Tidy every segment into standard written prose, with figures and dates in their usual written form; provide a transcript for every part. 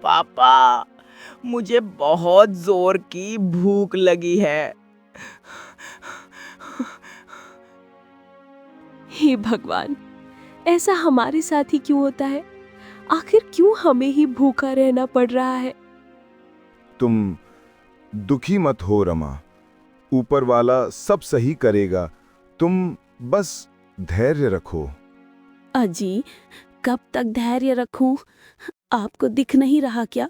पापा, मुझे बहुत जोर की भूख लगी है। हे भगवान, ऐसा हमारे साथ ही क्यों होता है? आखिर क्यों हमें ही भूखा रहना पड़ रहा है? तुम दुखी मत हो रमा, ऊपर वाला सब सही करेगा। तुम बस धैर्य रखो। अजी, कब तक धैर्य रखूं? आपको दिख नहीं रहा क्या?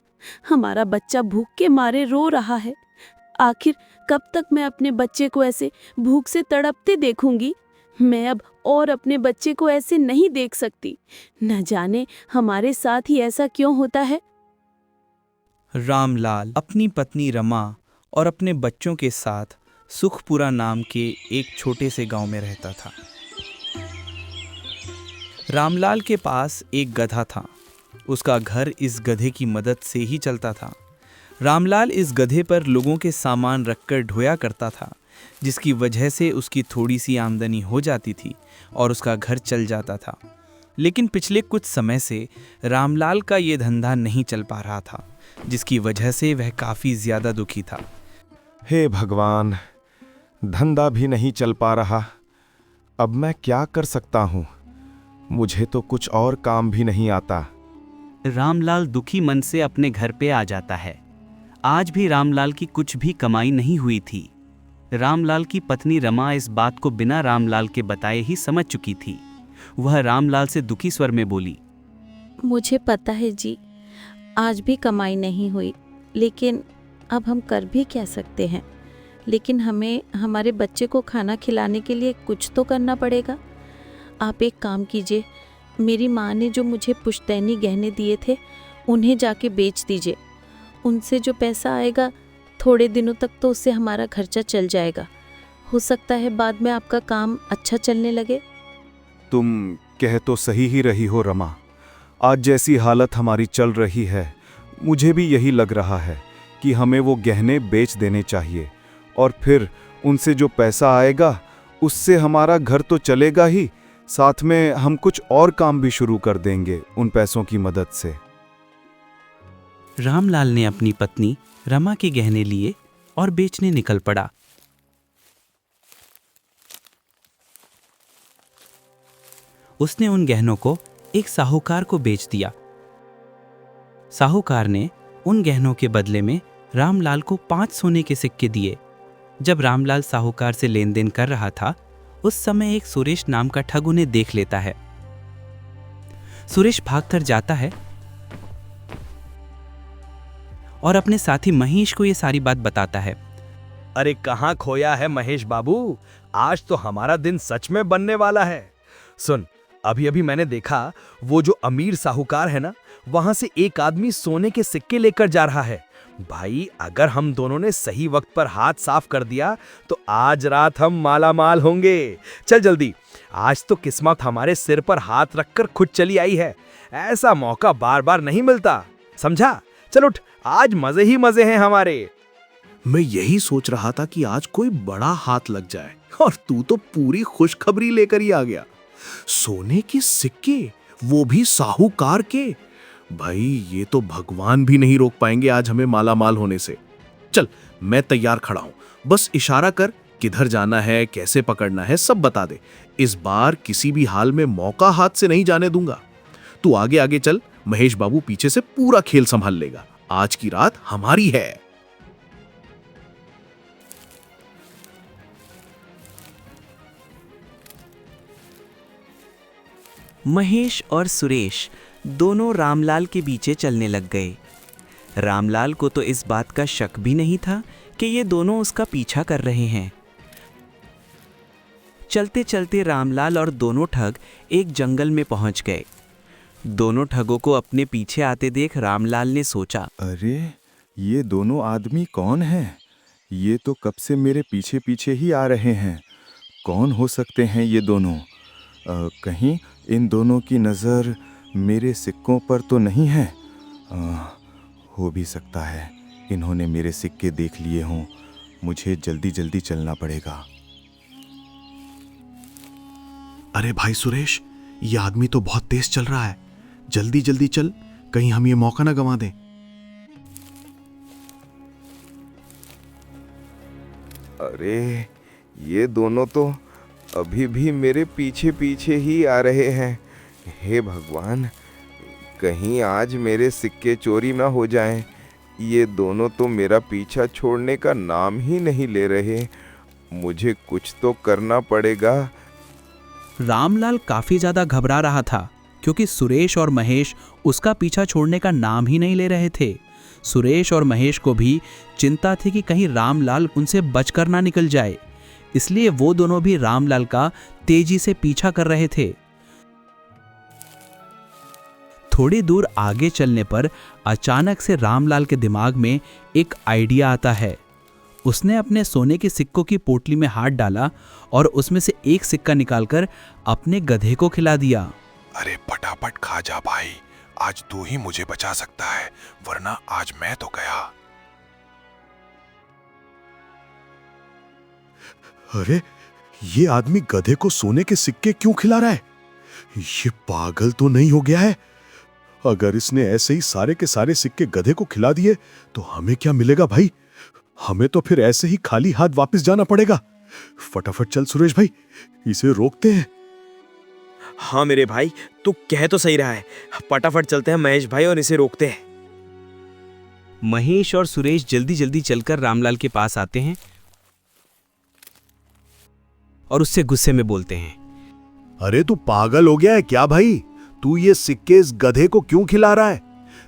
हमारा बच्चा भूख के मारे रो रहा है। आखिर कब तक मैं अपने बच्चे को ऐसे भूख से तड़पते देखूंगी? मैं अब और अपने बच्चे को ऐसे नहीं देख सकती। न जाने हमारे साथ ही ऐसा क्यों होता है। रामलाल अपनी पत्नी रमा और अपने बच्चों के साथ सुखपुरा नाम के एक छोटे से गांव में रहता था। रामलाल के पास एक गधा था। उसका घर इस गधे की मदद से ही चलता था। रामलाल इस गधे पर लोगों के सामान रखकर ढोया करता था, जिसकी वजह से उसकी थोड़ी सी आमदनी हो जाती थी और उसका घर चल जाता था। लेकिन पिछले कुछ समय से रामलाल का ये धंधा नहीं चल पा रहा था, जिसकी वजह से वह काफ़ी ज़्यादा दुखी था। हे भगवान, धंधा भी नहीं चल पा रहा। अब मैं क्या कर सकता हूँ? मुझे तो कुछ और काम भी नहीं आता। रामलाल दुखी मन से अपने घर पे आ जाता है। आज भी रामलाल की कुछ भी कमाई नहीं हुई थी। रामलाल की पत्नी रमा इस बात को बिना रामलाल के बताए ही समझ चुकी थी। वह रामलाल से दुखी स्वर में बोली, मुझे पता है जी, आज भी कमाई नहीं हुई, लेकिन अब हम कर भी क्या सकते हैं। लेकिन हमें हमारे बच्चे को खाना खिलाने के लिए कुछ तो करना पड़ेगा। आप एक काम कीजिए, मेरी माँ ने जो मुझे पुश्तैनी गहने दिए थे उन्हें जाके बेच दीजिए। उनसे जो पैसा आएगा थोड़े दिनों तक तो उससे हमारा खर्चा चल जाएगा। हो सकता है बाद में आपका काम अच्छा चलने लगे। तुम कह तो सही ही रही हो रमा। आज जैसी हालत हमारी चल रही है, मुझे भी यही लग रहा है कि हमें वो गहने बेच देने चाहिए, और फिर उनसे जो पैसा आएगा उससे हमारा घर तो चलेगा ही, साथ में हम कुछ और काम भी शुरू कर देंगे उन पैसों की मदद से। रामलाल ने अपनी पत्नी रमा के गहने लिए और बेचने निकल पड़ा। उसने उन गहनों को एक साहूकार को बेच दिया। साहूकार ने उन गहनों के बदले में रामलाल को 5 सोने के सिक्के दिए। जब रामलाल साहूकार से लेन देन कर रहा था, उस समय एक सुरेश नाम का ठग उन्हें देख लेता है। सुरेश भागकर जाता है और अपने साथी महेश को यह सारी बात बताता है। अरे कहाँ खोया है महेश बाबू, आज तो हमारा दिन सच में बनने वाला है। सुन, अभी अभी मैंने देखा, वो जो अमीर साहूकार है ना, वहां से एक आदमी सोने के सिक्के लेकर जा रहा है। भाई, अगर हम दोनों ने सही वक्त पर हाथ साफ कर दिया तो आज रात हम माला माल होंगे। चल जल्दी, आज तो किस्मत हमारे सिर पर हाथ रखकर खुद चली आई है। ऐसा मौका बार बार नहीं मिलता, समझा? चल उठ, आज मजे ही मजे हैं हमारे। मैं यही सोच रहा था कि आज कोई बड़ा हाथ लग जाए, और तू तो पूरी खुशखबरी लेकर ही आ गया। सोने के सिक्के, वो भी साहूकार के। भाई, ये तो भगवान भी नहीं रोक पाएंगे आज हमें माला माल होने से। चल, मैं तैयार खड़ा हूं, बस इशारा कर, किधर जाना है, कैसे पकड़ना है, सब बता दे। इस बार किसी भी हाल में मौका हाथ से नहीं जाने दूंगा। तू आगे आगे चल, महेश बाबू पीछे से पूरा खेल संभाल लेगा। आज की रात हमारी है। महेश और सुरेश दोनों रामलाल के पीछे चलने लग गए। रामलाल को तो इस बात का शक भी नहीं था कि ये दोनों उसका पीछा कर रहे हैं। चलते चलते रामलाल और दोनों ठग एक जंगल में पहुंच गए। दोनों ठगों को अपने पीछे आते देख रामलाल ने सोचा, अरे, ये दोनों आदमी कौन हैं? ये तो कब से मेरे पीछे पीछे ही आ रहे हैं। कौन हो सकते हैं ये दोनों? कहीं इन दोनों की नज़र मेरे सिक्कों पर तो नहीं है? हो भी सकता है इन्होंने मेरे सिक्के देख लिए हों। मुझे जल्दी जल्दी चलना पड़ेगा। अरे भाई सुरेश, ये आदमी तो बहुत तेज चल रहा है। जल्दी जल्दी चल, कहीं हम ये मौका ना गंवा दें। अरे, ये दोनों तो अभी भी मेरे पीछे पीछे ही आ रहे हैं। हे भगवान, कहीं आज मेरे सिक्के चोरी ना हो जाएं। ये दोनों तो मेरा पीछा छोड़ने का नाम ही नहीं ले रहे। मुझे कुछ तो करना पड़ेगा। रामलाल काफी ज्यादा घबरा रहा था क्योंकि सुरेश और महेश उसका पीछा छोड़ने का नाम ही नहीं ले रहे थे। सुरेश और महेश को भी चिंता थी कि कहीं रामलाल उनसे बचकर ना निकल जाए, इसलिए वो दोनों भी रामलाल का तेजी से पीछा कर रहे थे। थोड़ी दूर आगे चलने पर अचानक से रामलाल के दिमाग में एक आइडिया आता है। उसने अपने सोने के सिक्कों की पोटली में हाथ डाला और उसमें से एक सिक्का निकालकर अपने गधे को खिला दिया। अरे फटाफट खा जा भाई, आज तू ही मुझे बचा सकता है, वरना आज मैं तो गया। अरे, ये आदमी गधे को सोने के सिक्के क्यों खिला रहा है? ये पागल तो नहीं हो गया है? अगर इसने ऐसे ही सारे के सारे सिक्के गधे को खिला दिए तो हमें क्या मिलेगा भाई? हमें तो फिर ऐसे ही खाली हाथ वापस जाना पड़ेगा। फटाफट चल सुरेश भाई, इसे रोकते हैं। हाँ मेरे भाई, तू कह तो सही रहा है। फटाफट चलते हैं महेश भाई और इसे रोकते हैं। महेश और सुरेश जल्दी जल्दी चलकर रामलाल के पास आते हैं और उससे गुस्से में बोलते हैं, अरे तू पागल हो गया है क्या भाई? तू ये सिक्के इस गधे को क्यों खिला रहा है?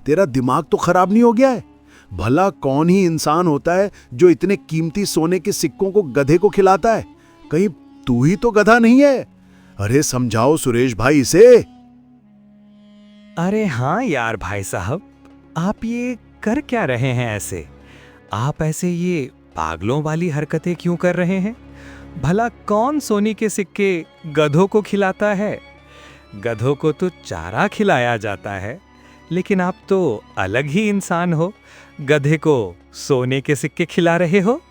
तेरा दिमाग तो खराब नहीं हो गया है? भला कौन ही इंसान होता है जो इतने कीमती सोने के सिक्कों को गधे को खिलाता है? कहीं तू ही तो गधा नहीं है? अरे समझाओ सुरेश भाई इसे। अरे हाँ यार भाई साहब, आप ये कर क्या रहे हैं ऐसे? आप ऐसे ये पागलों वाली हरकतें क्यों कर रहे हैं? भला कौन सोने के सिक्के गधों को खिलाता है? गधों को तो चारा खिलाया जाता है, लेकिन आप तो अलग ही इंसान हो, गधे को सोने के सिक्के खिला रहे हो।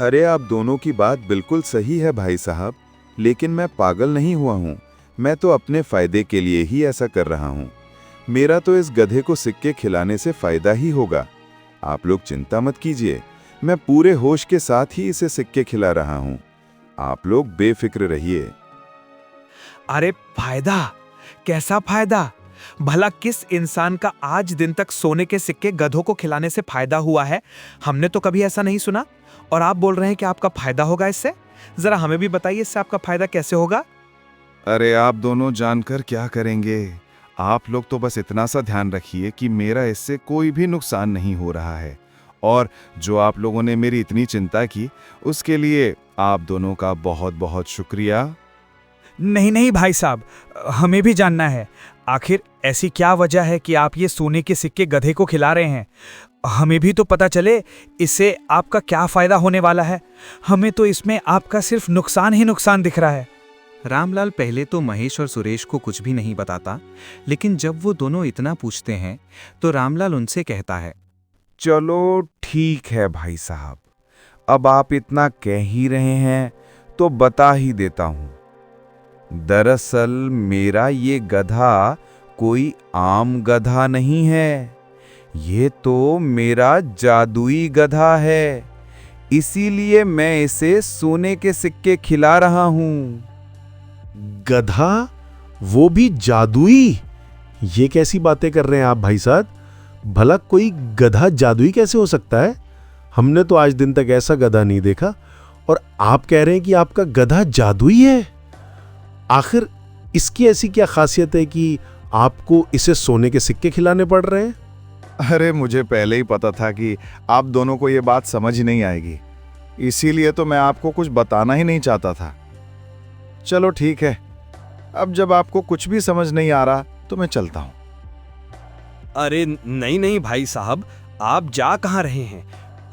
अरे आप दोनों की बात बिल्कुल सही है भाई साहब, लेकिन मैं पागल नहीं हुआ हूँ। मैं तो अपने फायदे के लिए ही ऐसा कर रहा हूँ। मेरा तो इस गधे को सिक्के खिलाने से फायदा ही होगा। आप लोग चिंता मत कीजिए, मैं पूरे होश के साथ ही इसे सिक्के खिला रहा हूँ। आप लोग बेफिक्र रहिए। अरे फायदा? कैसा फायदा? भला किस इंसान का आज दिन तक सोने के सिक्के गधों को खिलाने से फायदा हुआ है? हमने तो कभी ऐसा नहीं सुना। और आप बोल रहे हैं कि आपका फायदा होगा इससे? जरा हमें भी बताइए, इससे आपका फायदा कैसे होगा? अरे आप दोनों जानकर क्या करेंगे? आप लोग तो बस इतना सा ध्यान रखिए कि मेरा इससे कोई भी नुकसान नहीं हो रहा है। और जो आप लोगों ने मेरी इतनी चिंता की, उसके लिए आप दोनों का बहुत बहुत शुक्रिया। नहीं नहीं भाई साहब, हमें भी जानना है, आखिर ऐसी क्या वजह है कि आप ये सोने के सिक्के गधे को खिला रहे हैं? हमें भी तो पता चले इससे आपका क्या फायदा होने वाला है। हमें तो इसमें आपका सिर्फ नुकसान ही नुकसान दिख रहा है। रामलाल पहले तो महेश और सुरेश को कुछ भी नहीं बताता, लेकिन जब वो दोनों इतना पूछते हैं तो रामलाल उनसे कहता है, चलो ठीक है भाई साहब, अब आप इतना कह ही रहे हैं तो बता ही देता हूँ। दरअसल मेरा ये गधा कोई आम गधा नहीं है, ये तो मेरा जादुई गधा है, इसीलिए मैं इसे सोने के सिक्के खिला रहा हूँ। गधा? वो भी जादुई? ये कैसी बातें कर रहे हैं आप भाई साहब? भला कोई गधा जादुई कैसे हो सकता है? हमने तो आज दिन तक ऐसा गधा नहीं देखा, और आप कह रहे हैं कि आपका गधा जादुई है। आखिर इसकी ऐसी क्या खासियत है कि आपको इसे सोने के सिक्के खिलाने पड़ रहे हैं? अरे मुझे पहले ही पता था कि आप दोनों को ये बात समझ ही नहीं आएगी, इसीलिए तो मैं आपको कुछ बताना ही नहीं चाहता था। चलो ठीक है, अब जब आपको कुछ भी समझ नहीं आ रहा तो मैं चलता हूँ। अरे नहीं नहीं भाई साहब, आप जा कहाँ रहे हैं?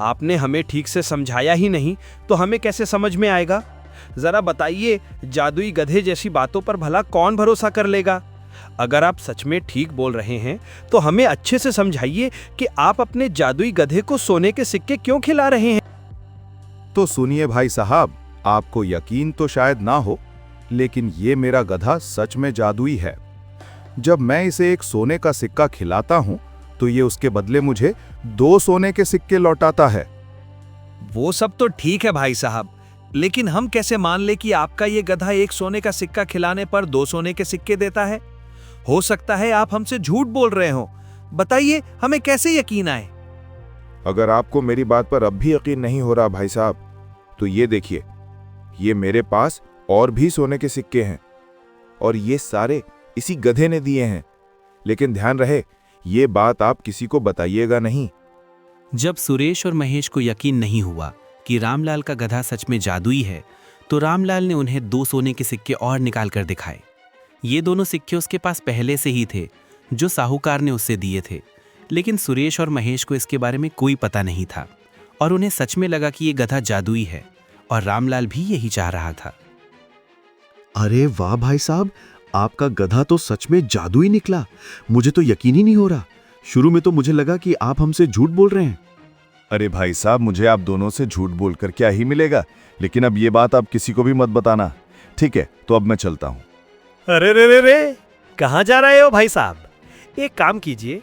आपने हमें ठीक से समझाया ही नहीं तो हमें कैसे समझ में आएगा? जरा बताइए, जादुई गधे जैसी बातों पर भला कौन भरोसा कर लेगा? अगर आप सच में ठीक बोल रहे हैं तो हमें अच्छे से समझाइए कि आप अपने जादुई गधे को सोने के सिक्के क्यों खिला रहे हैं। तो सुनिए भाई साहब, आपको यकीन तो शायद ना हो, लेकिन ये मेरा गधा सच में जादुई है। जब मैं इसे एक सोने का सिक्का खिलाता हूं तो ये उसके बदले मुझे 2 सोने के सिक्के लौटाता है। वो सब तो ठीक है भाई साहब, लेकिन हम कैसे मान ले कि आपका ये गधा एक सोने का सिक्का खिलाने पर 2 सोने के सिक्के देता है? हो सकता है आप हमसे झूठ बोल रहे हो। बताइए, हमें कैसे यकीन आए? अगर आपको मेरी बात पर अब भी यकीन नहीं हो रहा भाई साहब, तो ये देखिए, ये मेरे पास और भी सोने के सिक्के हैं और ये सारे इसी गधे ने दिए हैं। लेकिन ध्यान रहे, ये बात आप किसी को बताइएगा नहीं। जब सुरेश और महेश को यकीन नहीं हुआ कि रामलाल का गधा सच में जादुई है, तो रामलाल ने उन्हें 2 सोने के सिक्के और निकाल कर दिखाए। ये दोनों सिक्के उसके पास पहले से ही थे, जो साहूकार ने उससे दिए थे, लेकिन सुरेश और महेश को इसके बारे में कोई पता नहीं था और उन्हें सच में लगा कि ये गधा जादुई है और रामलाल भी यही चाह रहा था। अरे वाह भाई साहब, आपका गधा तो सच में जादुई निकला। मुझे तो यकीन ही नहीं हो रहा। शुरू में तो मुझे लगा कि आप हमसे झूठ बोल रहे हैं। अरे भाई साहब, मुझे आप दोनों से झूठ बोलकर क्या ही मिलेगा, लेकिन अब ये बात आप किसी को भी मत बताना, ठीक है? तो अब मैं चलता हूँ। अरे रे रे रे, कहाँ जा रहे हो भाई साहब? एक काम कीजिए,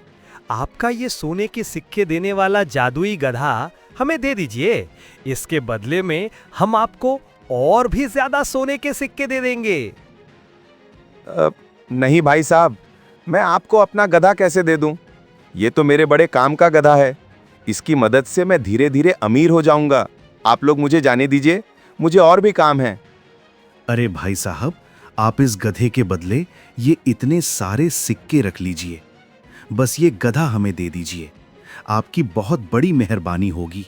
आपका ये सोने के सिक्के देने वाला जादुई गधा हमें दे दीजिए। इसके बदले में हम आपको और भी ज्यादा सोने के सिक्के दे देंगे। नहीं भाई साहब, मैं आपको अपना गधा कैसे दे दूं? ये तो मेरे बड़े काम का गधा है। इसकी मदद से मैं धीरे धीरे अमीर हो जाऊंगा। आप लोग मुझे जाने दीजिए, मुझे और भी काम है। अरे भाई साहब, आप इस गधे के बदले ये इतने सारे सिक्के रख लीजिए। बस ये गधा हमें दे दीजिए, आपकी बहुत बड़ी मेहरबानी होगी।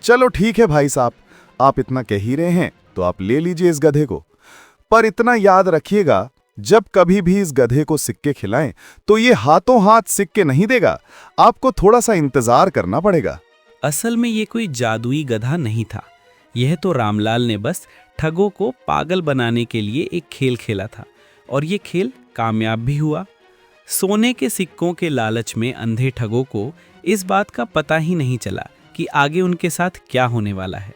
चलो ठीक है भाई साहब, आप इतना कह ही रहे हैं तो आप ले लीजिए इस गधे को। पर इतना याद रखिएगा, जब कभी भी इस गधे को सिक्के खिलाएं तो ये हाथों हाथ सिक्के नहीं देगा, आपको थोड़ा सा इंतजार करना पड़ेगा। असल में ये कोई जादुई गधा नहीं था। यह तो रामलाल ने बस ठगों को पागल बनाने के लिए एक खेल खेला था और ये खेल कामयाब भी हुआ। सोने के सिक्कों के लालच में अंधे ठगों को इस बात का पता ही नहीं चला कि आगे उनके साथ क्या होने वाला है।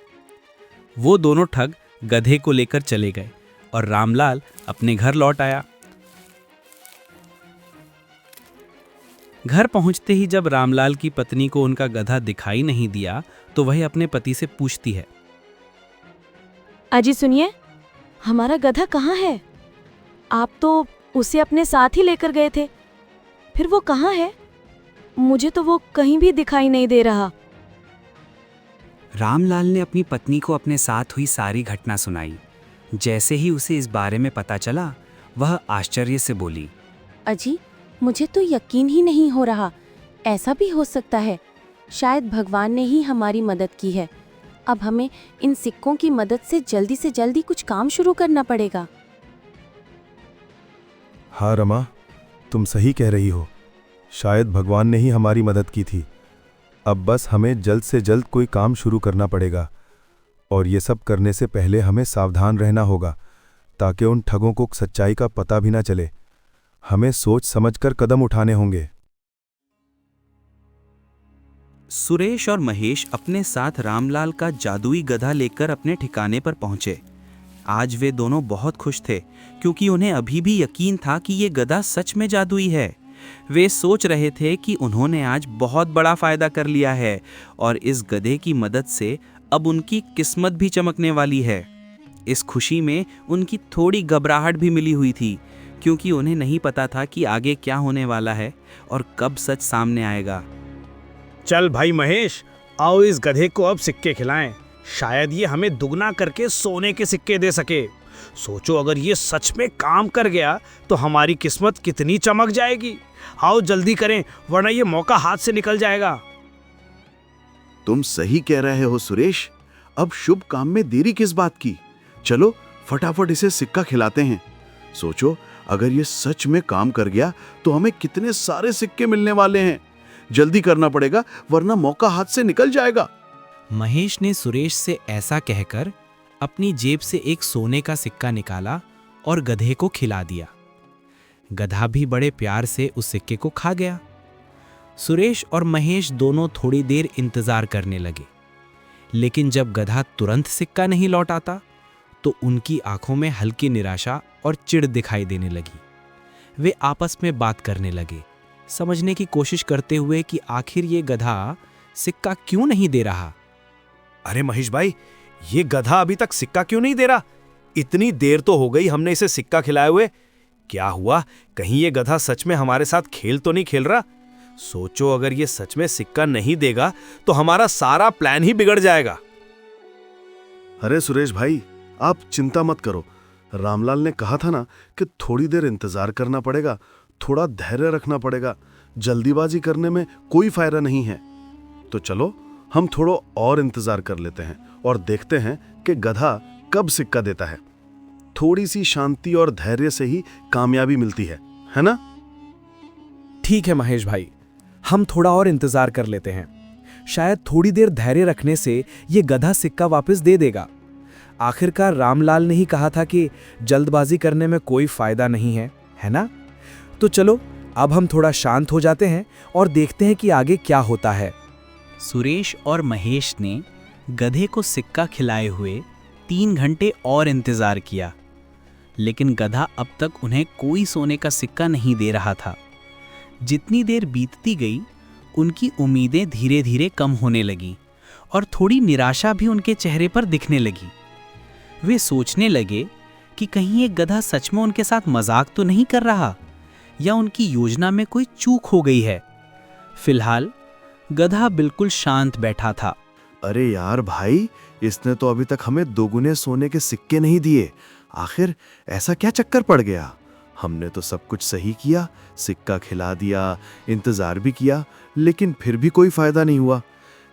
वो दोनों ठग गधे को लेकर चले गए और रामलाल अपने घर लौट आया। घर पहुंचते ही जब रामलाल की पत्नी को उनका गधा दिखाई नहीं दिया, तो वह अपने पति से पूछती है, अजी सुनिए, हमारा गधा कहाँ है? आप तो उसे अपने साथ ही लेकर गए थे, फिर वो कहाँ है? मुझे तो वो कहीं भी दिखाई नहीं दे रहा। रामलाल ने अपनी पत्नी को अपने साथ हुई सारी घटना सुनाई। जैसे ही उसे इस बारे में पता चला, वह आश्चर्य से बोली, अजी, मुझे तो यकीन ही नहीं हो रहा। ऐसा भी हो सकता है, शायद भगवान ने ही हमारी मदद की है। अब हमें इन सिक्कों की मदद से जल्दी कुछ काम शुरू करना पड़ेगा। हाँ रमा, तुम सही कह रही हो। शायद भगवान ने ही हमारी मदद की थी। अब बस हमें जल्द से जल्द कोई काम शुरू करना पड़ेगा और ये सब करने से पहले हमें सावधान रहना होगा, ताकि उन ठगों को सच्चाई का पता भी ना चले। हमें सोच समझकर कदम उठाने होंगे। सुरेश और महेश अपने साथ रामलाल का जादुई गधा लेकर अपने ठिकाने पर पहुंचे। आज वे दोनों बहुत खुश थे, क्योंकि उन्हें अभी भी यकीन था कि ये गधा सच में जादुई है। वे सोच रहे थे कि उन्होंने आज बहुत बड़ा फायदा कर लिया है और इस गधे की मदद से अब उनकी किस्मत भी चमकने वाली है। इस खुशी में उनकी थोड़ी घबराहट भी मिली हुई थी, क्योंकि उन्हें नहीं पता था कि आगे क्या होने वाला है और कब सच सामने आएगा। चल भाई महेश, आओ इस गधे को अब सिक्के खिलाएं। शायद ये हमें दुगना करके सोने के सिक्के दे सके। सोचो, अगर ये सच में काम कर गया तो हमारी किस्मत कितनी चमक जाएगी। आओ जल्दी करें, वरना ये मौका हाथ से निकल जाएगा। तुम सही कह रहे हो सुरेश, अब शुभ काम में देरी किस बात की। चलो फटाफट इसे सिक्का खिलाते हैं। सोचो, अगर ये सच में काम कर गया तो हमें कितने सारे सिक्के मिलने वाले हैं। जल्दी करना पड़ेगा, वरना मौका हाथ से निकल जाएगा। महेश ने सुरेश से ऐसा कहकर अपनी जेब से एक सोने का सिक्का निकाला और गधे को खिला दिया। गधा भी बड़े प्यार से उस सिक्के को खा गया। सुरेश और महेश दोनों थोड़ी देर इंतजार करने लगे, लेकिन जब गधा तुरंत सिक्का नहीं लौट आता तो उनकी आंखों में हल्की निराशा और चिढ़ दिखाई देने लगी। वे आपस में बात करने लगे, समझने की कोशिश करते हुए कि आखिर ये गधा सिक्का क्यों नहीं दे रहा? अरे महेश भाई, ये गधा अभी तक सिक्का क्यों नहीं दे रहा? इतनी देर तो हो गई हमने इसे सिक्का खिलाए हुए। क्या हुआ, कहीं ये गधा सच में हमारे साथ खेल तो नहीं खेल रहा? सोचो, अगर ये सच में सिक्का नहीं देगा तो हमारा सारा प्लान ही बिगड़ जाएगा। अरे सुरेश भाई, आप चिंता मत करो। रामलाल ने कहा था ना कि थोड़ी देर इंतजार करना पड़ेगा, थोड़ा धैर्य रखना पड़ेगा। जल्दीबाजी करने में कोई फायदा नहीं है। तो चलो हम थोड़ा और इंतजार कर लेते हैं और देखते हैं कि गधा कब सिक्का देता है। थोड़ी सी शांति और धैर्य से ही कामयाबी मिलती है ना? ठीक है महेश भाई, हम थोड़ा और इंतजार कर लेते हैं। शायद थोड़ी देर धैर्य रखने से ये गधा सिक्का वापस दे देगा। आखिरकार रामलाल ने ही कहा था कि जल्दबाजी करने में कोई फायदा नहीं है ना? तो चलो अब हम थोड़ा शांत हो जाते हैं और देखते हैं कि आगे क्या होता है। सुरेश और महेश ने गधे को सिक्का खिलाए हुए 3 घंटे और इंतजार किया, लेकिन गधा अब तक उन्हें कोई सोने का सिक्का नहीं दे रहा था। जितनी देर बीतती गई, उनकी उम्मीदें धीरे धीरे कम होने लगीं और थोड़ी निराशा भी उनके चेहरे पर दिखने लगी। वे सोचने लगे कि कहीं ये गधा सच में उनके साथ मजाक तो नहीं कर रहा, या उनकी योजना में कोई चूक हो गई है। फिलहाल गधा बिल्कुल शांत बैठा था। अरे यार भाई, इसने तो अभी तक हमें 2 गुने सोने के सिक्के नहीं दिए। आखिर ऐसा क्या चक्कर पड़ गया? हमने तो सब कुछ सही किया, सिक्का खिला दिया, इंतजार भी किया, लेकिन फिर भी कोई फायदा नहीं हुआ।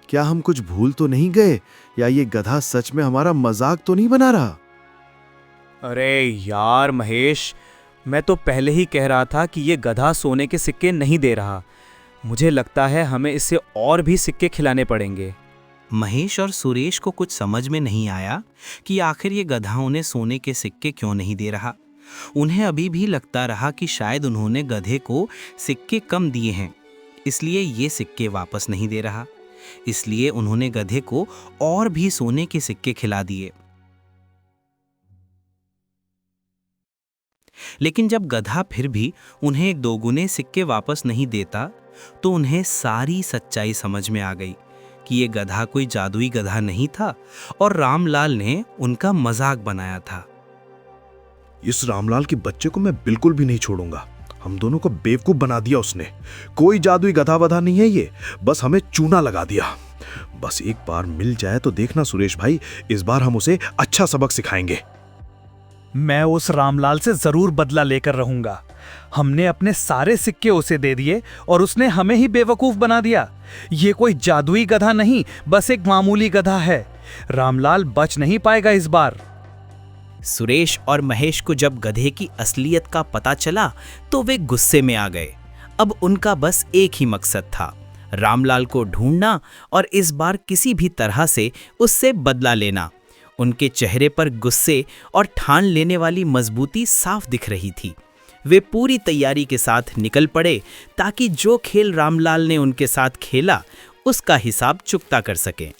क्या हम कुछ भूल तो नहीं गए, या ये गधा सच में हमारा मजाक तो नहीं बना रहा? अरे यार महेश, मैं तो पहले ही कह रहा था कि ये गधा सोने के सिक्के नहीं दे रहा। मुझे लगता है हमें इससे और भी सिक्के खिलाने पड़ेंगे। महेश और सुरेश को कुछ समझ में नहीं आया कि आखिर ये गधा उन्हें सोने के सिक्के क्यों नहीं दे रहा। उन्हें अभी भी लगता रहा कि शायद उन्होंने गधे को सिक्के कम दिए हैं, इसलिए ये सिक्के वापस नहीं दे रहा। इसलिए उन्होंने गधे को और भी सोने के सिक्के खिला दिए। लेकिन जब गधा फिर भी उन्हें 2 गुने सिक्के वापस नहीं देता, तो उन्हें सारी सच्चाई समझ में आ गई कि ये गधा कोई जादुई गधा नहीं था और रामलाल ने उनका मजाक बनाया था। इस रामलाल के बच्चे को मैं बिल्कुल भी नहीं छोड़ूंगा। हम दोनों को बेवकूफ बना दिया उसने। कोई जादुई गधा वधा नहीं है ये, बस हमें चूना लगा दिया। बस एक बार मिल जाए तो देखना सुरेश भाई, इस बार हम उसे अच्छा सबक सिखाएंगे। मैं उस रामलाल से जरूर बदला लेकर रहूंगा। हमने अपने सारे सिक्के उसे दे दिए और उसने हमें ही बेवकूफ बना दिया। ये कोई जादुई गधा नहीं, बस एक मामूली गधा है। रामलाल बच नहीं पाएगा इस बार। सुरेश और महेश को जब गधे की असलियत का पता चला तो वे गुस्से में आ गए। अब उनका बस एक ही मकसद था, रामलाल को ढूंढना और इस बार किसी भी तरह से उससे बदला लेना। उनके चेहरे पर गुस्से और ठान लेने वाली मजबूती साफ दिख रही थी। वे पूरी तैयारी के साथ निकल पड़े ताकि जो खेल रामलाल ने उनके साथ खेला उसका हिसाब चुकता कर सकें।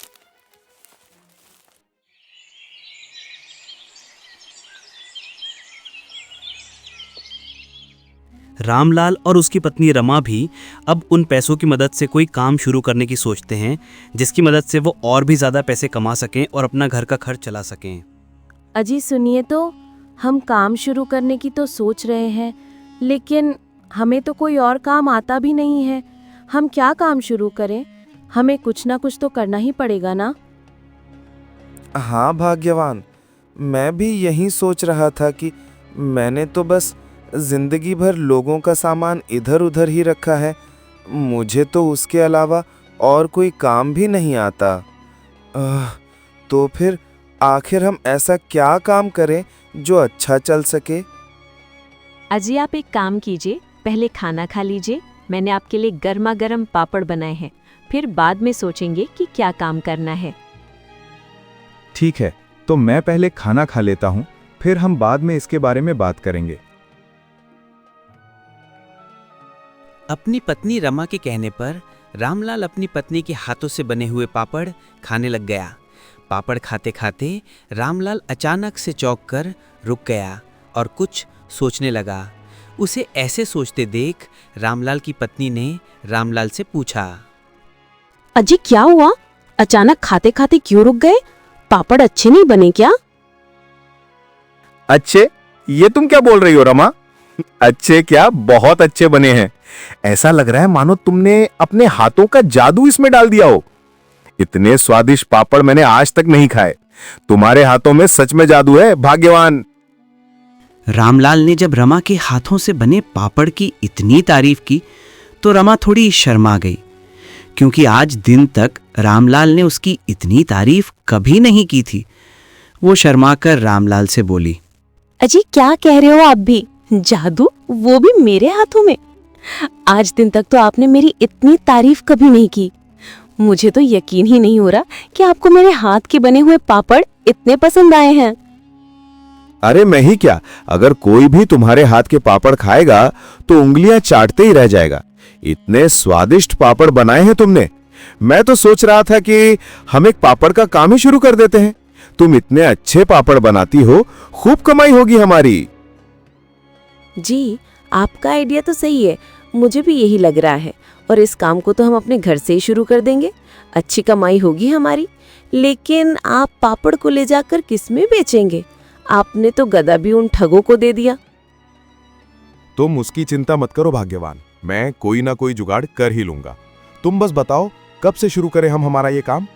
रामलाल और उसकी पत्नी रमा भी अब उन पैसों की मदद से कोई काम शुरू करने की सोचते हैं, जिसकी मदद से वो और भी ज़्यादा पैसे कमा सकें और अपना घर का खर्च चला सकें। अजी सुनिए तो, हम काम शुरू करने की तो सोच रहे हैं, लेकिन हमें तो कोई और काम आता भी नहीं है। हम क्या काम शुरू करें? हमें कुछ ना कुछ तो करना ही पड़ेगा ना। हाँ भाग्यवान, मैं भी यही सोच रहा था कि मैंने तो बस जिंदगी भर लोगों का सामान इधर उधर ही रखा है। मुझे तो उसके अलावा और कोई काम भी नहीं आता। तो फिर आखिर हम ऐसा क्या काम करें जो अच्छा चल सके? अजी आप एक काम कीजिए, पहले खाना खा लीजिए। मैंने आपके लिए गर्मा गर्म पापड़ बनाए हैं, फिर बाद में सोचेंगे कि क्या काम करना है। ठीक है, तो मैं पहले खाना खा लेता हूँ, फिर हम बाद में इसके बारे में बात करेंगे। अपनी पत्नी रमा के कहने पर रामलाल अपनी पत्नी के हाथों से बने हुए पापड़ खाने लग गया। पापड़ खाते खाते रामलाल अचानक से चौंक कर रुक गया और कुछ सोचने लगा। उसे ऐसे सोचते देख रामलाल की पत्नी ने रामलाल से पूछा, अजी क्या हुआ? अचानक खाते खाते क्यों रुक गए? पापड़ अच्छे नहीं बने क्या? अच्छे? ये तुम क्या बोल रही हो रमा? अच्छे क्या, बहुत अच्छे बने हैं। ऐसा लग रहा है मानो तुमने अपने हाथों का जादू इसमें डाल दिया हो। इतने स्वादिष्ट पापड़ मैंने आज तक नहीं खाए। तुम्हारे हाथों में सच में जादू है, भाग्यवान। रामलाल ने जब रमा के हाथों से बने पापड़ की इतनी तारीफ की तो रमा थोड़ी शर्मा गई, क्योंकि आज दिन तक रामलाल ने उसकी इतनी तारीफ कभी नहीं की थी। वो शर्माकर रामलाल से बोली, अजी क्या कह रहे हो आप भी? जादू, वो भी मेरे हाथों में? आज दिन तक तो आपने मेरी इतनी तारीफ कभी नहीं की। मुझे तो यकीन ही नहीं हो रहा कि आपको मेरे हाथ के बने हुए पापड़ इतने पसंद आए हैं। अरे मैं ही क्या, अगर कोई भी तुम्हारे हाथ के पापड़ खाएगा तो उंगलियां चाटते ही रह जाएगा। इतने स्वादिष्ट पापड़ बनाए हैं तुमने। मैं तो सोच रहा था कि हम एक पापड़ का काम ही शुरू कर देते हैं। तुम इतने अच्छे पापड़ बनाती हो, खूब कमाई होगी हमारी। जी, आपका आइडिया तो सही है, मुझे भी यही लग रहा है। और इस काम को तो हम अपने घर से ही शुरू कर देंगे, अच्छी कमाई होगी हमारी। लेकिन आप पापड़ को ले जाकर किस में बेचेंगे? आपने तो गदा भी उन ठगों को दे दिया। तुम उसकी चिंता मत करो भाग्यवान, मैं कोई ना कोई जुगाड़ कर ही लूंगा। तुम बस बताओ कब से शुरू करें हम हमारा ये काम?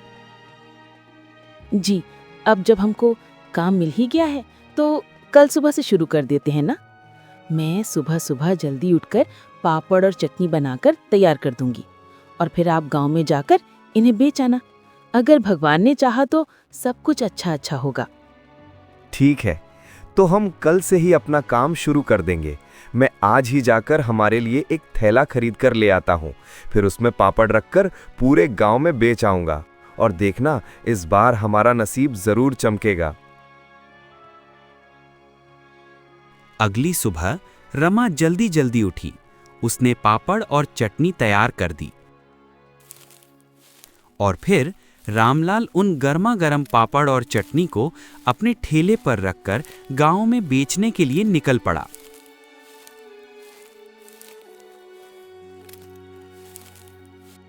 जी, अब जब हमको काम मिल ही गया है तो कल सुबह से शुरू कर देते हैं ना। मैं सुबह सुबह जल्दी उठकर पापड़ और चटनी बनाकर तैयार कर दूंगी और फिर आप गांव में जाकर इन्हें बेच आना। अगर भगवान ने चाहा तो सब कुछ अच्छा अच्छा होगा। ठीक है, तो हम कल से ही अपना काम शुरू कर देंगे। मैं आज ही जाकर हमारे लिए एक थैला खरीद कर ले आता हूँ, फिर उसमें पापड़ रखकर पूरे गांव में बेच आऊंगा। और देखना, इस बार हमारा नसीब जरूर चमकेगा। अगली सुबह रमा जल्दी जल्दी उठी। उसने पापड़ और चटनी तैयार कर दी और फिर रामलाल उन गर्मा गर्म पापड़ और चटनी को अपने ठेले पर रखकर गांव में बेचने के लिए निकल पड़ा।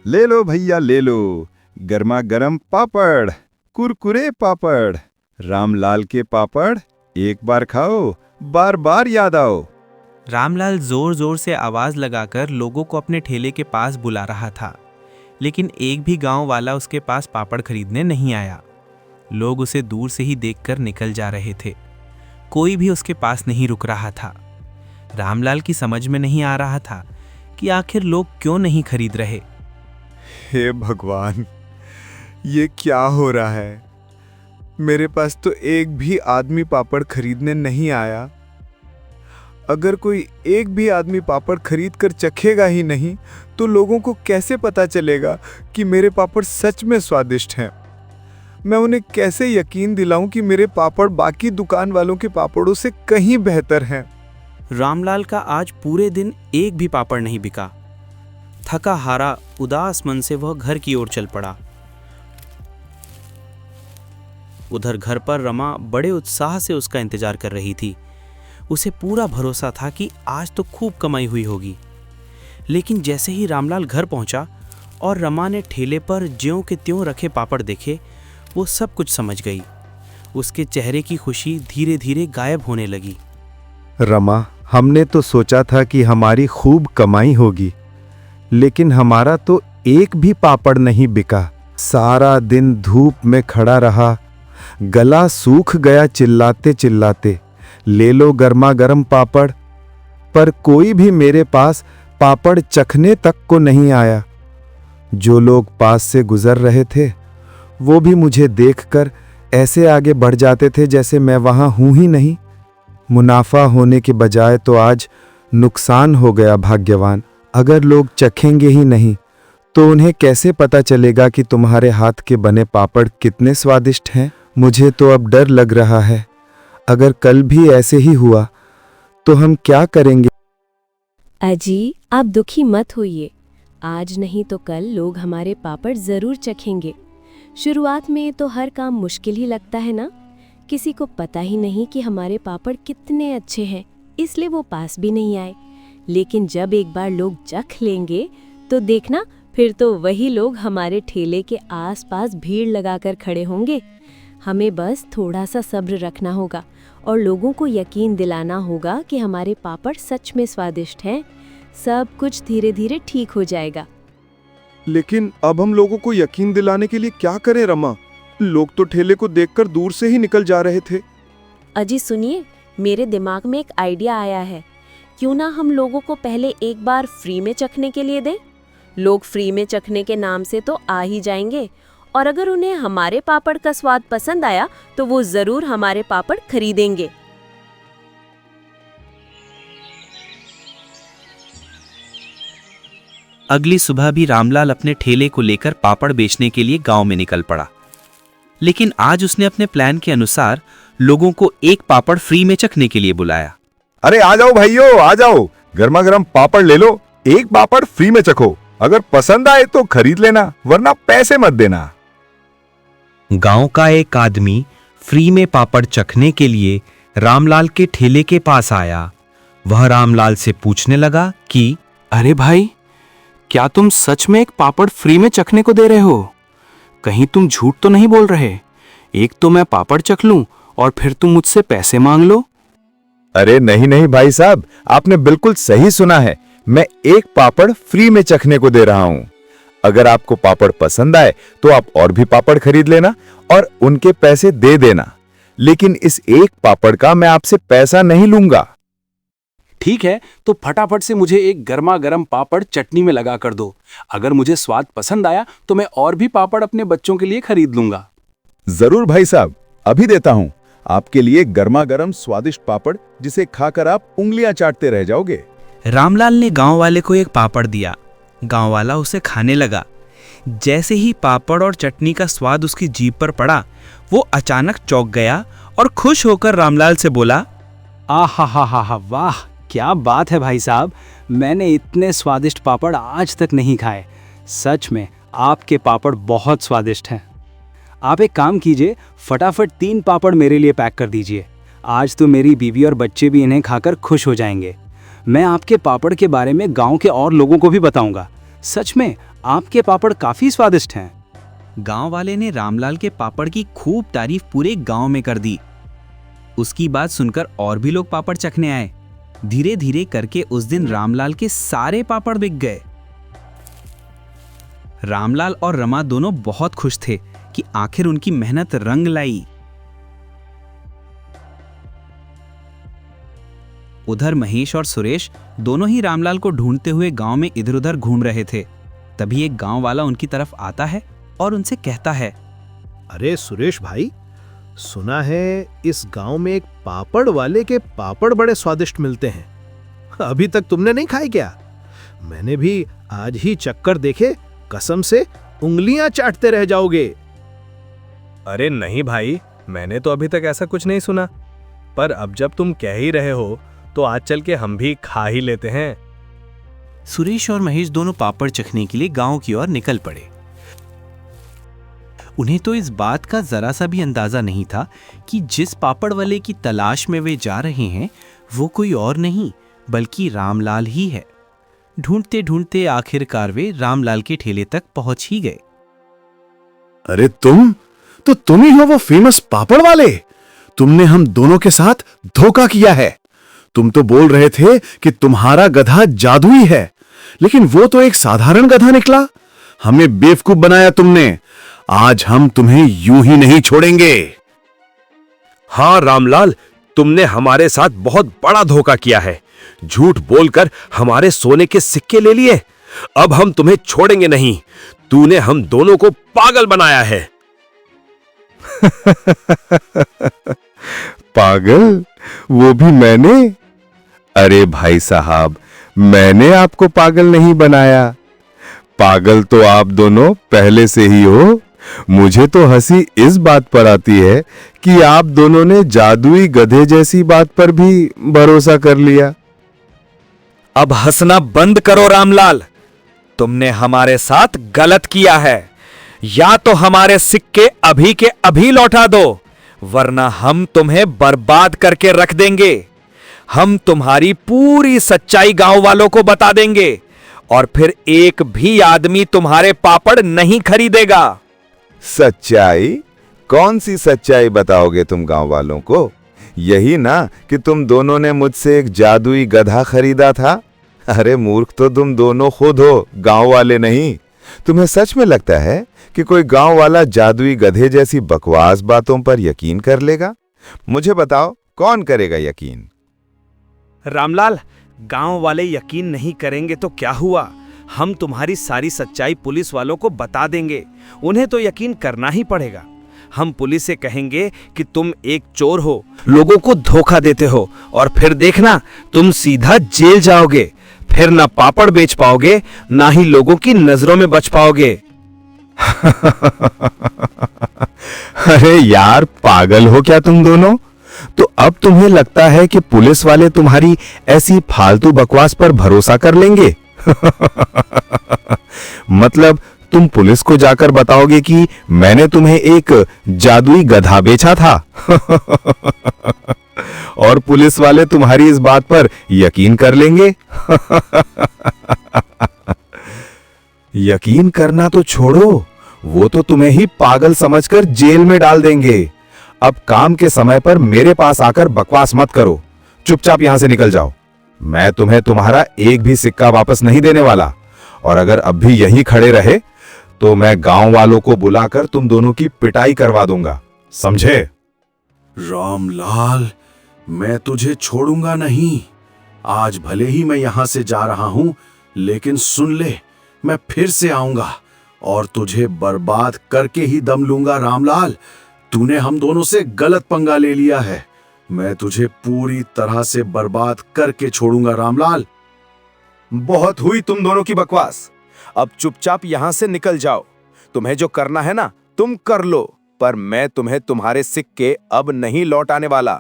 ले लो भैया ले लो, गर्मा गर्म पापड़, कुरकुरे पापड़, रामलाल के पापड़। एक बार खाओ, बार बार याद आओ। रामलाल जोर जोर से आवाज लगाकर लोगों को अपने ठेले के पास बुला रहा था, लेकिन एक भी गांव वाला उसके पास पापड़ खरीदने नहीं आया। लोग उसे दूर से ही देखकर निकल जा रहे थे, कोई भी उसके पास नहीं रुक रहा था। रामलाल की समझ में नहीं आ रहा था कि आखिर लोग क्यों नहीं खरीद रहे। हे भगवान, ये क्या हो रहा है? मेरे पास तो एक भी आदमी पापड़ खरीदने नहीं आया। अगर कोई एक भी आदमी पापड़ खरीद कर चखेगा ही नहीं तो लोगों को कैसे पता चलेगा कि मेरे पापड़ सच में स्वादिष्ट हैं? मैं उन्हें कैसे यकीन दिलाऊं कि मेरे पापड़ बाकी दुकान वालों के पापड़ों से कहीं बेहतर हैं? रामलाल का आज पूरे दिन एक भी पापड़ नहीं बिका। थका हारा उदास मन से वह घर की ओर चल पड़ा। उधर घर पर रमा बड़े उत्साह से उसका इंतजार कर रही थी। उसे पूरा भरोसा था कि आज तो खूब कमाई हुई होगी। लेकिन जैसे ही रामलाल घर पहुंचा और रमा ने ठेले पर ज्यों के त्यों रखे पापड़ देखे, वो सब कुछ समझ गई। उसके चेहरे की खुशी धीरे धीरे गायब होने लगी। रमा, हमने तो सोचा था कि हमारी खूब कमाई होगी, लेकिन हमारा तो एक भी पापड़ नहीं बिका। सारा दिन धूप में खड़ा रहा, गला सूख गया चिल्लाते चिल्लाते। ले लो गर्मा गर्म पापड़, पर कोई भी मेरे पास पापड़ चखने तक को नहीं आया। जो लोग पास से गुजर रहे थे वो भी मुझे देखकर ऐसे आगे बढ़ जाते थे जैसे मैं वहां हूं ही नहीं। मुनाफा होने के बजाय तो आज नुकसान हो गया भाग्यवान। अगर लोग चखेंगे ही नहीं तो उन्हें कैसे पता चलेगा कि तुम्हारे हाथ के बने पापड़ कितने स्वादिष्ट हैं? मुझे तो अब डर लग रहा है, अगर कल भी ऐसे ही हुआ तो हम क्या करेंगे? अजी, आप दुखी मत होइए। आज नहीं तो कल लोग हमारे पापड़ जरूर चखेंगे। शुरुआत में तो हर काम मुश्किल ही लगता है ना। किसी को पता ही नहीं कि हमारे पापड़ कितने अच्छे हैं, इसलिए वो पास भी नहीं आए। लेकिन जब एक बार लोग चख लेंगे तो देखना, फिर तो वही लोग हमारे ठेले के आसपास भीड़ लगाकर खड़े होंगे। हमें बस थोड़ा सा सब्र रखना होगा और लोगों को यकीन दिलाना होगा कि हमारे पापड़ सच में स्वादिष्ट हैं। सब कुछ धीरे धीरे ठीक हो जाएगा। लेकिन अब हम लोगों को यकीन दिलाने के लिए क्या करें रमा? लोग तो ठेले को देखकर दूर से ही निकल जा रहे थे। अजी सुनिए, मेरे दिमाग में एक आइडिया आया है। क्यों ना हम लोगों को पहले एक बार फ्री में चखने के लिए दें। लोग फ्री में चखने के नाम से तो आ ही जाएंगे, और अगर उन्हें हमारे पापड़ का स्वाद पसंद आया तो वो जरूर हमारे पापड़ खरीदेंगे। अगली सुबह भी रामलाल अपने ठेले को लेकर पापड़ बेचने के लिए गांव में निकल पड़ा। लेकिन आज उसने अपने प्लान के अनुसार लोगों को एक पापड़ फ्री में चखने के लिए बुलाया। अरे आ जाओ भाइयों, आ जाओ, गर्मा गर्म पापड़ ले लो, एक पापड़ फ्री में चखो। अगर पसंद आए तो खरीद लेना, वरना पैसे मत देना। गांव का एक आदमी फ्री में पापड़ चखने के लिए रामलाल के ठेले के पास आया। वह रामलाल से पूछने लगा कि अरे भाई, क्या तुम सच में एक पापड़ फ्री में चखने को दे रहे हो? कहीं तुम झूठ तो नहीं बोल रहे? एक तो मैं पापड़ चख लूं और फिर तुम मुझसे पैसे मांग लो। अरे नहीं नहीं भाई साहब, आपने बिल्कुल सही सुना है। मैं एक पापड़ फ्री में चखने को दे रहा हूं। अगर आपको पापड़ पसंद आए तो आप और भी पापड़ खरीद लेना और उनके पैसे दे देना। लेकिन इस एक पापड़ का मैं आपसे पैसा नहीं लूंगा। ठीक है, तो फटाफट से मुझे एक गर्मा गर्म पापड़ चटनी में लगा कर दो। अगर मुझे स्वाद पसंद आया तो मैं और भी पापड़ अपने बच्चों के लिए खरीद लूंगा। जरूर भाई साहब, अभी देता हूं आपके लिए गर्मा गर्म स्वादिष्ट पापड़, जिसे खाकर आप उंगलियां चाटते रह जाओगे। रामलाल ने गांव वाले को एक पापड़ दिया। गांव वाला उसे खाने लगा। जैसे ही पापड़ और चटनी का स्वाद उसकी जीभ पर पड़ा, वो अचानक चौंक गया और खुश होकर रामलाल से बोला, आहा, वाह, क्या बात है भाई साहब, मैंने इतने स्वादिष्ट पापड़ आज तक नहीं खाए। सच में आपके पापड़ बहुत स्वादिष्ट हैं। आप एक काम कीजिए, फटाफट 3 पापड़ मेरे लिए पैक कर दीजिए। आज तो मेरी बीवी और बच्चे भी इन्हें खाकर खुश हो जाएंगे। मैं आपके पापड़ के बारे में गांव के और लोगों को भी बताऊंगा। सच में आपके पापड़ काफी स्वादिष्ट हैं। गांव वाले ने रामलाल के पापड़ की खूब तारीफ पूरे गांव में कर दी। उसकी बात सुनकर और भी लोग पापड़ चखने आए। धीरे धीरे करके उस दिन रामलाल के सारे पापड़ बिक गए। रामलाल और रमा दोनों बहुत खुश थे कि आखिर उनकी मेहनत रंग लाई। उधर महेश और सुरेश दोनों ही रामलाल को ढूंढते हुए गांव में इधर उधर घूम रहे थे। तभी एक गांव वाला उनकी तरफ आता है और उनसे कहता है, अरे सुरेश भाई, सुना है इस गांव में एक पापड़ वाले के पापड़ बड़े स्वादिष्ट मिलते हैं। अभी तक तुमने नहीं खाए क्या? मैंने भी आज ही चक्कर देखे, कसम से उंगलियां चाटते रह जाओगे। अरे नहीं भाई, मैंने तो अभी तक ऐसा कुछ नहीं सुना। पर अब जब तुम कह ही रहे हो तो आज चल के हम भी खा ही लेते हैं। सुरेश और महेश दोनों पापड़ चखने के लिए गांव की ओर निकल पड़े। उन्हें तो इस बात का जरा सा भी अंदाजा नहीं था कि जिस पापड़ वाले की तलाश में वे जा रहे हैं वो कोई और नहीं बल्कि रामलाल ही है। ढूंढते ढूंढते आखिरकार वे रामलाल के ठेले तक पहुंच ही गए। अरे तुम ही हो वो फेमस पापड़ वाले। तुमने हम दोनों के साथ धोखा किया है। तुम तो बोल रहे थे कि तुम्हारा गधा जादुई है, लेकिन वो तो एक साधारण गधा निकला। हमें बेवकूफ बनाया तुमने। आज हम तुम्हें यूं ही नहीं छोड़ेंगे। हाँ रामलाल, तुमने हमारे साथ बहुत बड़ा धोखा किया है। झूठ बोलकर हमारे सोने के सिक्के ले लिए। अब हम तुम्हें छोड़ेंगे नहीं। तूने हम दोनों को पागल बनाया है। पागल? वो भी मैंने? अरे भाई साहब, मैंने आपको पागल नहीं बनाया। पागल तो आप दोनों पहले से ही हो। मुझे तो हंसी इस बात पर आती है कि आप दोनों ने जादुई गधे जैसी बात पर भी भरोसा कर लिया। अब हंसना बंद करो रामलाल। तुमने हमारे साथ गलत किया है। या तो हमारे सिक्के अभी के अभी लौटा दो, वरना हम तुम्हें बर्बाद करके रख देंगे। हम तुम्हारी पूरी सच्चाई गांव वालों को बता देंगे और फिर एक भी आदमी तुम्हारे पापड़ नहीं खरीदेगा। सच्चाई? कौन सी सच्चाई बताओगे तुम गांव वालों को? यही ना कि तुम दोनों ने मुझसे एक जादुई गधा खरीदा था। अरे मूर्ख तो तुम दोनों खुद हो, गांव वाले नहीं। तुम्हें सच में लगता है कि कोई गांव वाला जादुई गधे जैसी बकवास बातों पर यकीन कर लेगा? मुझे बताओ, कौन करेगा यकीन? रामलाल, गांव वाले यकीन नहीं करेंगे तो क्या हुआ? हम तुम्हारी सारी सच्चाई पुलिस वालों को बता देंगे। उन्हें तो यकीन करना ही पड़ेगा। हम पुलिस से कहेंगे कि तुम एक चोर हो, लोगों को धोखा देते हो, और फिर देखना तुम सीधा जेल जाओगे। फिर ना पापड़ बेच पाओगे, ना ही लोगों की नजरों में बच पाओगे। अरे यार, पागल हो क्या तुम दोनों? तो अब तुम्हें लगता है कि पुलिस वाले तुम्हारी ऐसी फालतू बकवास पर भरोसा कर लेंगे? मतलब तुम पुलिस को जाकर बताओगे कि मैंने तुम्हें एक जादुई गधा बेचा था? और पुलिस वाले तुम्हारी इस बात पर यकीन कर लेंगे? यकीन करना तो छोड़ो, वो तो तुम्हें ही पागल समझकर जेल में डाल देंगे। अब काम के समय पर मेरे पास आकर बकवास मत करो। चुपचाप यहां से निकल जाओ। मैं तुम्हें तुम्हारा एक भी सिक्का वापस नहीं देने वाला, और अगर अब भी यहीं खड़े रहे तो मैं गांव वालों को बुलाकर तुम दोनों की पिटाई करवा दूंगा, समझे? रामलाल, मैं तुझे छोड़ूंगा नहीं। आज भले ही मैं यहां से जा रहा हूं, लेकिन सुन ले, मैं फिर से आऊंगा और तुझे बर्बाद करके ही दम लूंगा। रामलाल, तूने हम दोनों से गलत पंगा ले लिया है। मैं तुझे पूरी तरह से बर्बाद करके छोड़ूंगा रामलाल। बहुत हुई तुम दोनों की बकवास। अब चुपचाप यहां से निकल जाओ। तुम्हें जो करना है ना, तुम कर लो, पर मैं तुम्हें तुम्हारे सिक्के अब नहीं लौटाने वाला।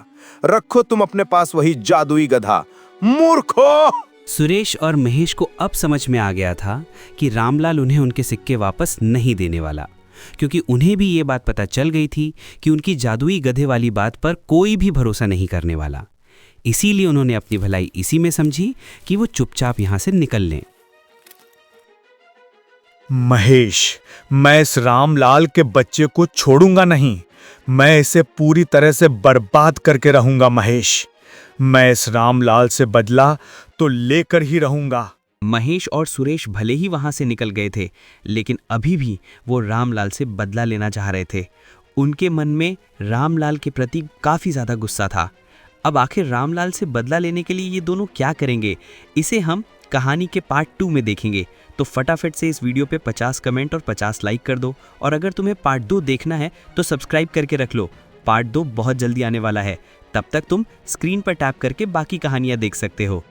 रखो तुम अपने पास वही जादुई गधा, मूर्खो। सुरेश और महेश को अब समझ में आ गया था कि रामलाल उन्हें उनके सिक्के वापस नहीं देने वाला, क्योंकि उन्हें भी ये बात पता चल गई थी कि उनकी जादुई गधे वाली बात पर कोई भी भरोसा नहीं करने वाला। इसीलिए उन्होंने अपनी भलाई इसी में समझी कि वो चुपचाप यहां से निकल लें। महेश, मैं इस रामलाल के बच्चे को छोड़ूंगा नहीं। मैं इसे पूरी तरह से बर्बाद करके रहूंगा महेश। मैं इस रामलाल से बदला तो लेकर ही रहूंगा। महेश और सुरेश भले ही वहां से निकल गए थे, लेकिन अभी भी वो रामलाल से बदला लेना चाह रहे थे। उनके मन में रामलाल के प्रति काफी ज्यादा गुस्सा था। अब आखिर रामलाल से बदला लेने के लिए ये दोनों क्या करेंगे, इसे हम कहानी के पार्ट 2 में देखेंगे। तो फटाफट से इस वीडियो पे 50 कमेंट और 50 लाइक कर दो, और अगर तुम्हें पार्ट 2 देखना है तो सब्सक्राइब करके रख लो। पार्ट 2 बहुत जल्दी आने वाला है। तब तक तुम स्क्रीन पर टैप करके बाकी कहानियां देख सकते हो।